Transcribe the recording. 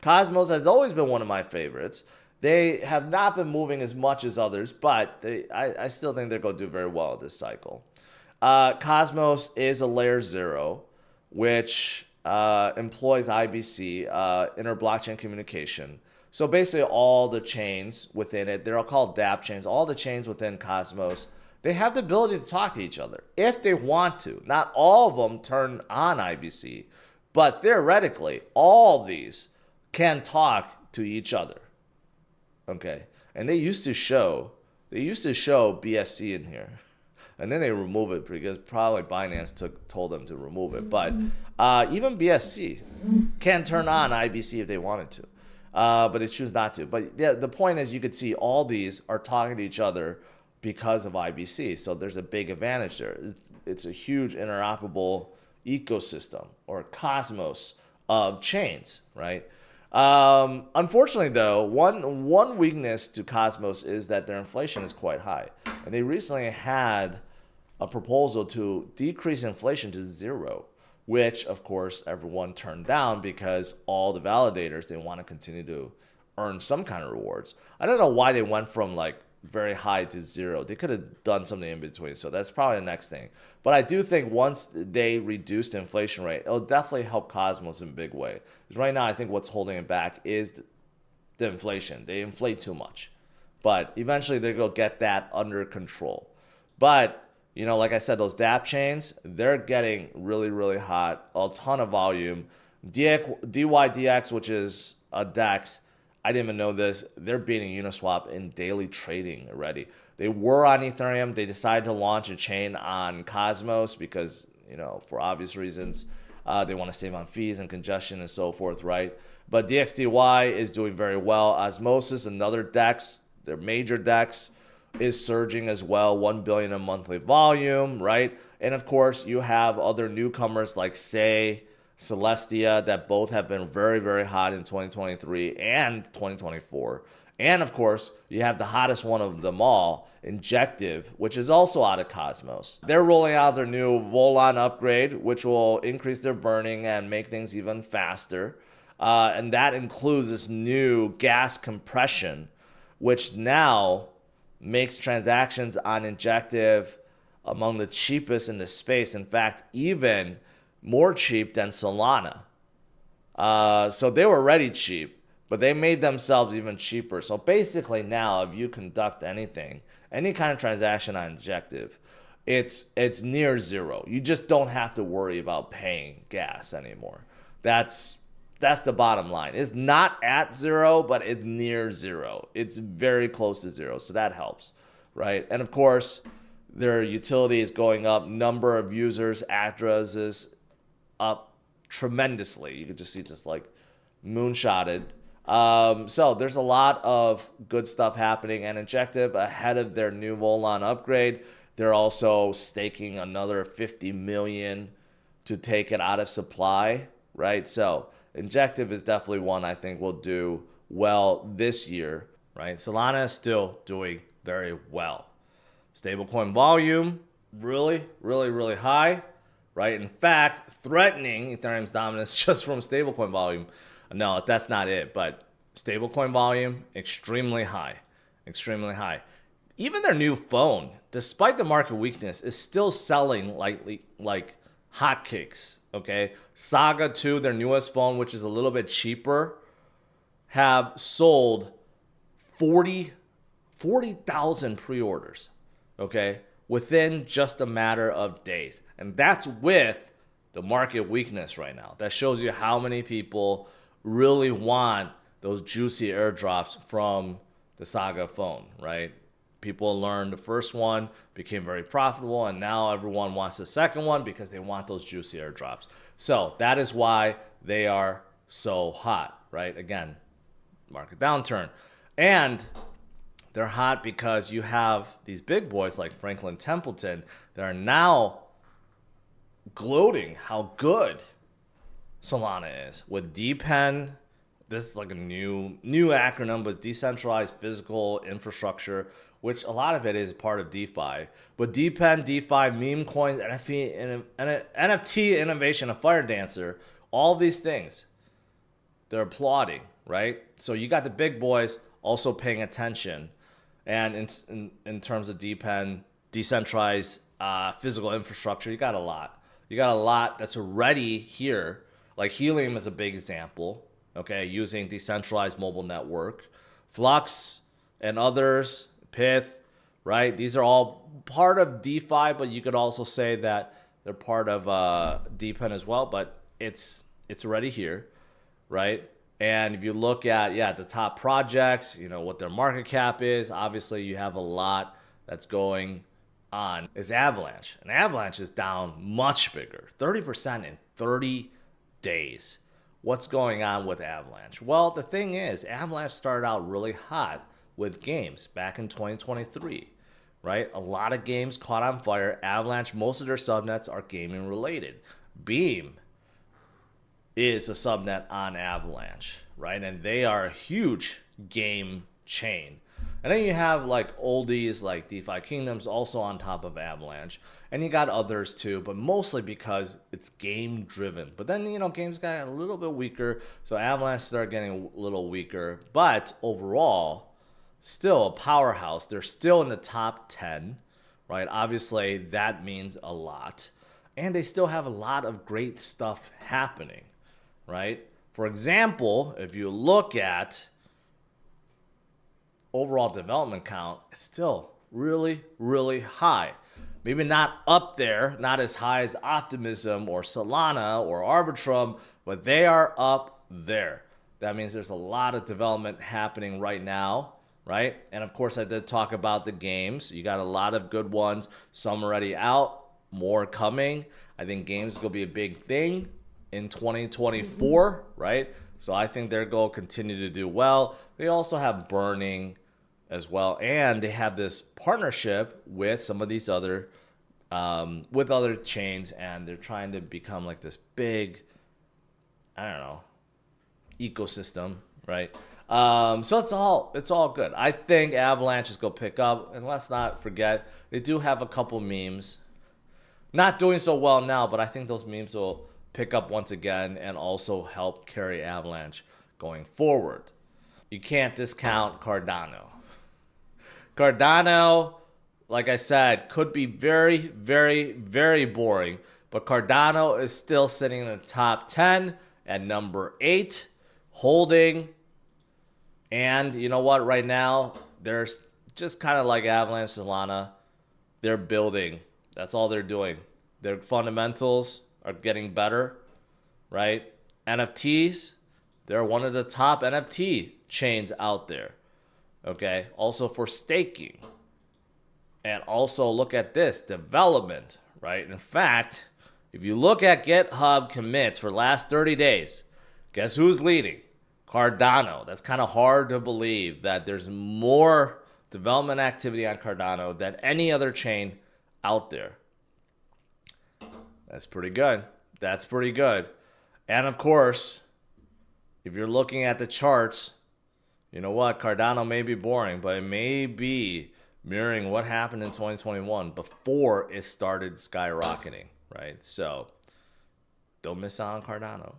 Cosmos has always been one of my favorites. They have not been moving as much as others, but I still think they're going to do very well this cycle. Cosmos is a layer 0, which employs IBC, inter-blockchain communication. So basically all the chains within it, they're all called dApp chains, all the chains within Cosmos, they have the ability to talk to each other if they want to. Not all of them turn on IBC, but theoretically, all these can talk to each other. Okay, and they used to show BSC in here, and then they remove it because probably Binance told them to remove it. But even BSC can turn on IBC if they wanted to, but they choose not to. But yeah, the point is, you could see all these are talking to each other because of IBC. So there's a big advantage there. It's a huge interoperable ecosystem or cosmos of chains, right? Unfortunately, though, one weakness to Cosmos is that their inflation is quite high. And they recently had a proposal to decrease inflation to 0, which, of course, everyone turned down because all the validators, they want to continue to earn some kind of rewards. I don't know why they went from like very high to 0. They could have done something in between. So that's probably the next thing. But I do think once they reduce the inflation rate, it'll definitely help Cosmos in a big way. Because right now, I think what's holding it back is the inflation. They inflate too much. But eventually, they're going to get that under control. But, you know, like I said, those dApp chains, they're getting really, really hot. A ton of volume. DYDX, which is a DEX, I didn't even know this. They're beating Uniswap in daily trading already. They were on Ethereum. They decided to launch a chain on Cosmos because, you know, for obvious reasons, they want to save on fees and congestion and so forth, right? But DXDY is doing very well. Osmosis, another DEX, their major DEX, is surging as well. 1 billion in monthly volume, right? And of course, you have other newcomers like Say, Celestia, that both have been very, very hot in 2023 and 2024. And of course, you have the hottest one of them all, Injective, which is also out of Cosmos. They're rolling out their new Volan upgrade, which will increase their burning and make things even faster. And that includes this new gas compression, which now makes transactions on Injective among the cheapest in the space. In fact, even more cheap than Solana. So they were already cheap, but they made themselves even cheaper. So basically now, if you conduct anything, any kind of transaction on Injective, it's near 0. You just don't have to worry about paying gas anymore. That's the bottom line. It's not at 0, but it's near 0. It's very close to 0, so that helps, right? And of course, their utility is going up. Number of users, addresses, up tremendously. You can just see just like moonshotted. So there's a lot of good stuff happening, and Injective ahead of their new Volan upgrade. They're also staking another 50 million to take it out of supply, right? So Injective is definitely one I think will do well this year, right? Solana is still doing very well. Stablecoin volume, really, really, really high. Right? In fact, threatening Ethereum's dominance just from stablecoin volume. No, that's not it. But stablecoin volume, extremely high. Extremely high. Even their new phone, despite the market weakness, is still selling like hotcakes. Okay? Saga 2, their newest phone, which is a little bit cheaper, have sold 40,000 pre-orders. Okay? Within just a matter of days. And that's with the market weakness right now. That shows you how many people really want those juicy airdrops from the Saga phone, right? People learned the first one, became very profitable, and now everyone wants the second one because they want those juicy airdrops. So that is why they are so hot, right? Again, market downturn. And they're hot because you have these big boys like Franklin Templeton that are now gloating how good Solana is with DPEN. This is like a new acronym, but decentralized physical infrastructure, which a lot of it is part of DeFi. But DPEN, DeFi, meme coins, NFT innovation, a Fire Dancer, all these things they're applauding, right? So you got the big boys also paying attention. And in terms of decentralized physical infrastructure, you got a lot. You got a lot that's already here. Like Helium is a big example, okay, using decentralized mobile network. Flux and others, Pith, right? These are all part of DeFi, but you could also say that they're part of DePen as well, but it's already here, right? And if you look at the top projects, what their market cap is, obviously you have a lot that's going on. Is Avalanche. And Avalanche is down much bigger, 30% in 30 days. What's going on with Avalanche? Well, the thing is, Avalanche started out really hot with games back in 2023, right? A lot of games caught on fire. Avalanche, most of their subnets are gaming related. Beam is a subnet on Avalanche, right? And they are a huge game chain. And then you have like oldies like DeFi Kingdoms also on top of Avalanche. And you got others too, but mostly because it's game driven. But then, games got a little bit weaker. So Avalanche started getting a little weaker. But overall, still a powerhouse. They're still in the top 10, right? Obviously, that means a lot. And they still have a lot of great stuff happening, right? For example, if you look at overall development count, it's still really, really high. Maybe not up there, not as high as Optimism or Solana or Arbitrum, but they are up there. That means there's a lot of development happening right now, right? And of course, I did talk about the games. You got a lot of good ones. Some already out, more coming. I think games will be a big thing in 2024, right? So I think their goal continue to do well. They also have Burning as well, and they have this partnership with some of these other with other chains, and they're trying to become like this big, I don't know, ecosystem, right? So it's all good. I think Avalanche is gonna pick up, and let's not forget they do have a couple memes, not doing so well now, but I think those memes will pick up once again and also help carry Avalanche going forward. You can't discount Cardano. Cardano, like I said, could be very, very, very boring, but Cardano is still sitting in the top 10 at number 8, holding. And you know what? Right now, there's just kind of like Avalanche, Solana. They're building. That's all they're doing. Their fundamentals are getting better, right? NFTs, they're one of the top NFT chains out there, okay? Also for staking. And also look at this, development, right? In fact, if you look at GitHub commits for the last 30 days, guess who's leading? Cardano. That's kind of hard to believe that there's more development activity on Cardano than any other chain out there. That's pretty good. That's pretty good. And of course, if you're looking at the charts, you know what? Cardano may be boring, but it may be mirroring what happened in 2021 before it started skyrocketing, right? So don't miss out on Cardano.